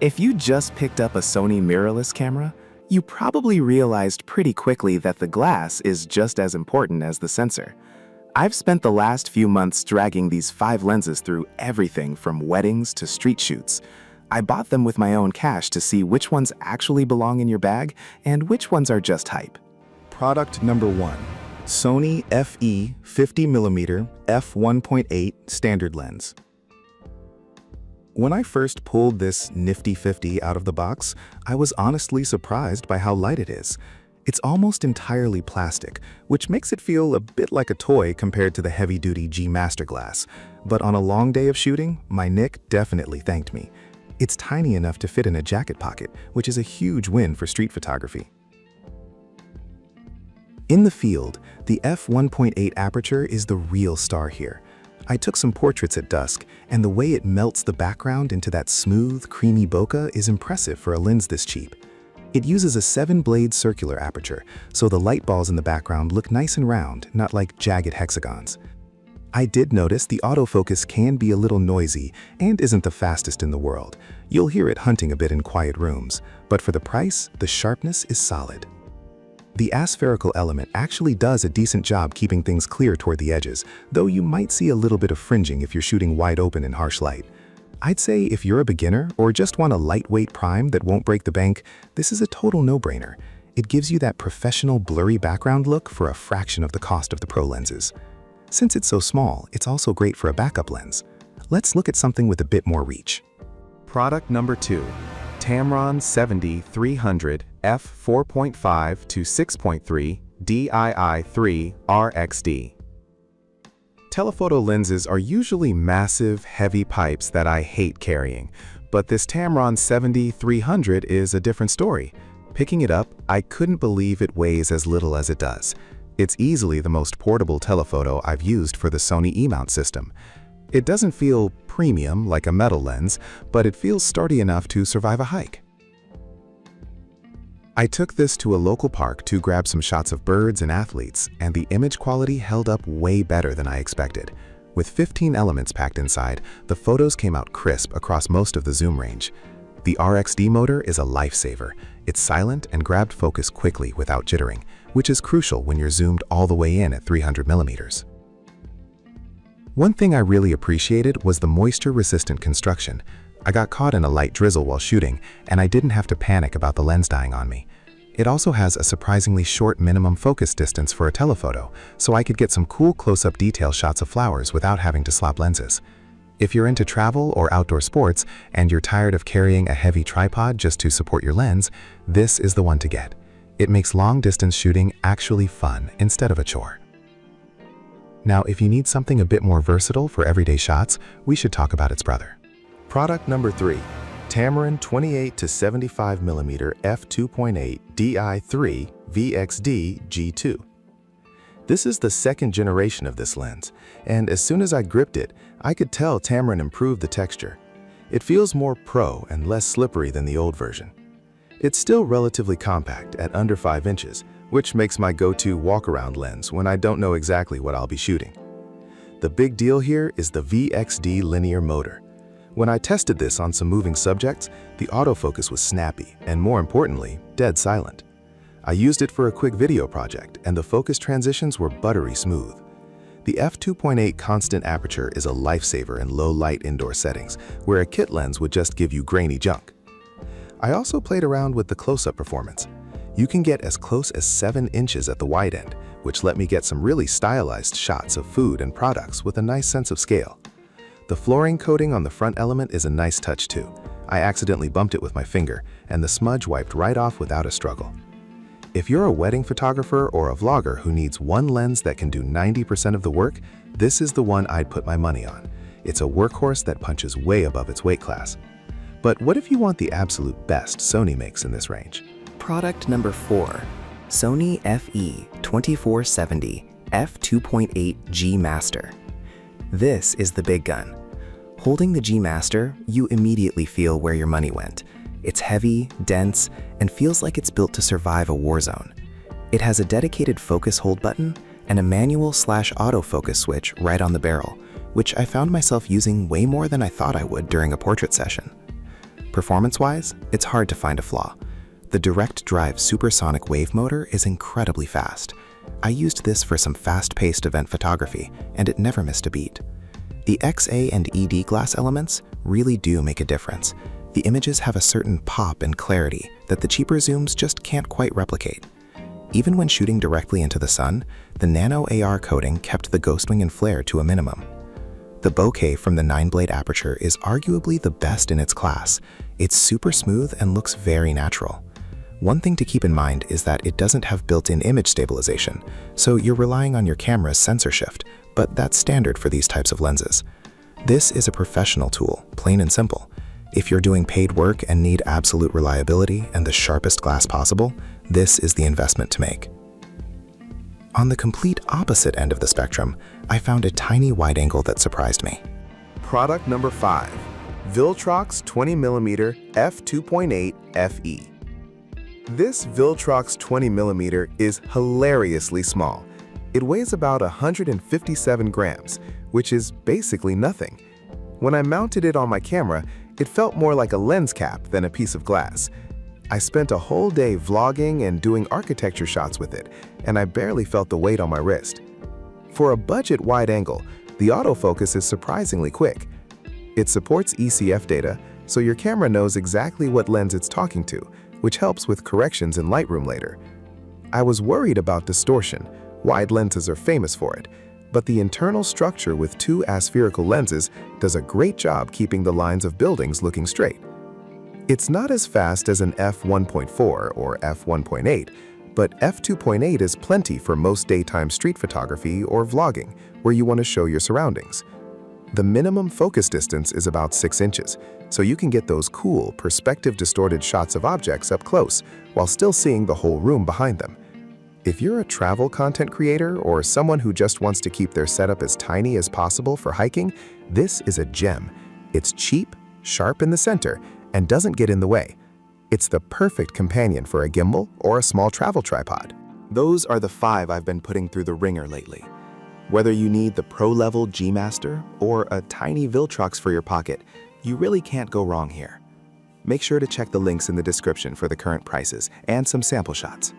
If you just picked up a Sony mirrorless camera, you probably realized pretty quickly that the glass is just as important as the sensor. I've spent the last few months dragging these 5 lenses through everything from weddings to street shoots. I bought them with my own cash to see which ones actually belong in your bag and which ones are just hype. Product number 1. Sony FE 50mm f1.8 standard lens. When I first pulled this nifty 50 out of the box, I was honestly surprised by how light it is. It's almost entirely plastic, which makes it feel a bit like a toy compared to the heavy-duty G Master glass. But on a long day of shooting, my Nick definitely thanked me. It's tiny enough to fit in a jacket pocket, which is a huge win for street photography. In the field, the f1.8 aperture is the real star here. I took some portraits at dusk, and the way it melts the background into that smooth, creamy bokeh is impressive for a lens this cheap. It uses a 7-blade circular aperture, so the light balls in the background look nice and round, not like jagged hexagons. I did notice the autofocus can be a little noisy and isn't the fastest in the world. You'll hear it hunting a bit in quiet rooms, but for the price, the sharpness is solid. The aspherical element actually does a decent job keeping things clear toward the edges, though you might see a little bit of fringing if you're shooting wide open in harsh light. I'd say if you're a beginner or just want a lightweight prime that won't break the bank, this is a total no-brainer. It gives you that professional blurry background look for a fraction of the cost of the pro lenses. Since it's so small, it's also great for a backup lens. Let's look at something with a bit more reach. Product number 2. Tamron 70-300 f4.5 to 6.3 DII3 RXD. Telephoto lenses are usually massive, heavy pipes that I hate carrying, but this Tamron 70-300 is a different story. Picking it up, I couldn't believe it weighs as little as it does. It's easily the most portable telephoto I've used for the Sony E-mount system. It doesn't feel premium like a metal lens, but it feels sturdy enough to survive a hike. I took this to a local park to grab some shots of birds and athletes, and the image quality held up way better than I expected. With 15 elements packed inside, the photos came out crisp across most of the zoom range. The RXD motor is a lifesaver. It's silent and grabbed focus quickly without jittering, which is crucial when you're zoomed all the way in at 300mm. One thing I really appreciated was the moisture-resistant construction. I got caught in a light drizzle while shooting, and I didn't have to panic about the lens dying on me. It also has a surprisingly short minimum focus distance for a telephoto, so I could get some cool close-up detail shots of flowers without having to swap lenses. If you're into travel or outdoor sports, and you're tired of carrying a heavy tripod just to support your lens, this is the one to get. It makes long-distance shooting actually fun instead of a chore. Now, if you need something a bit more versatile for everyday shots, we should talk about its brother. Product number 3. Tamron 28-75mm f2.8 Di3 VXD G2. This is the second generation of this lens, and as soon as I gripped it, I could tell Tamron improved the texture. It feels more pro and less slippery than the old version. It's still relatively compact at under 5 inches, which makes my go-to walk-around lens when I don't know exactly what I'll be shooting. The big deal here is the VXD linear motor. When I tested this on some moving subjects, the autofocus was snappy and, more importantly, dead silent. I used it for a quick video project, and the focus transitions were buttery smooth. The f2.8 constant aperture is a lifesaver in low-light indoor settings, where a kit lens would just give you grainy junk. I also played around with the close-up performance. You can get as close as 7 inches at the wide end, which let me get some really stylized shots of food and products with a nice sense of scale. The fluorine coating on the front element is a nice touch too. I accidentally bumped it with my finger, and the smudge wiped right off without a struggle. If you're a wedding photographer or a vlogger who needs one lens that can do 90% of the work, this is the one I'd put my money on. It's a workhorse that punches way above its weight class. But what if you want the absolute best Sony makes in this range? Product number 4. Sony FE 2470 f2.8 G Master. This is the big gun. Holding the G Master, you immediately feel where your money went. It's heavy, dense, and feels like it's built to survive a war zone. It has a dedicated focus hold button and a manual/autofocus switch right on the barrel, which I found myself using way more than I thought I would during a portrait session. Performance-wise, it's hard to find a flaw. The direct drive supersonic wave motor is incredibly fast. I used this for some fast-paced event photography, and it never missed a beat. The XA and ED glass elements really do make a difference. The images have a certain pop and clarity that the cheaper zooms just can't quite replicate. Even when shooting directly into the sun, the nano AR coating kept the ghostwing and flare to a minimum. The bokeh from the 9-blade aperture is arguably the best in its class. It's super smooth and looks very natural. One thing to keep in mind is that it doesn't have built-in image stabilization, so you're relying on your camera's sensor shift, but that's standard for these types of lenses. This is a professional tool, plain and simple. If you're doing paid work and need absolute reliability and the sharpest glass possible, this is the investment to make. On the complete opposite end of the spectrum, I found a tiny wide-angle that surprised me. Product number 5, Viltrox 20mm f2.8 FE. This Viltrox 20mm is hilariously small. It weighs about 157 grams, which is basically nothing. When I mounted it on my camera, it felt more like a lens cap than a piece of glass. I spent a whole day vlogging and doing architecture shots with it, and I barely felt the weight on my wrist. For a budget wide angle, the autofocus is surprisingly quick. It supports ECF data, so your camera knows exactly what lens it's talking to, which helps with corrections in Lightroom later. I was worried about distortion. Wide lenses are famous for it, but the internal structure with 2 aspherical lenses does a great job keeping the lines of buildings looking straight. It's not as fast as an f1.4 or f1.8, but f2.8 is plenty for most daytime street photography or vlogging, where you want to show your surroundings. The minimum focus distance is about 6 inches, so you can get those cool, perspective-distorted shots of objects up close while still seeing the whole room behind them. If you're a travel content creator or someone who just wants to keep their setup as tiny as possible for hiking, this is a gem. It's cheap, sharp in the center, and doesn't get in the way. It's the perfect companion for a gimbal or a small travel tripod. Those are the 5 I've been putting through the ringer lately. Whether you need the pro-level G Master or a tiny Viltrox for your pocket, you really can't go wrong here. Make sure to check the links in the description for the current prices and some sample shots.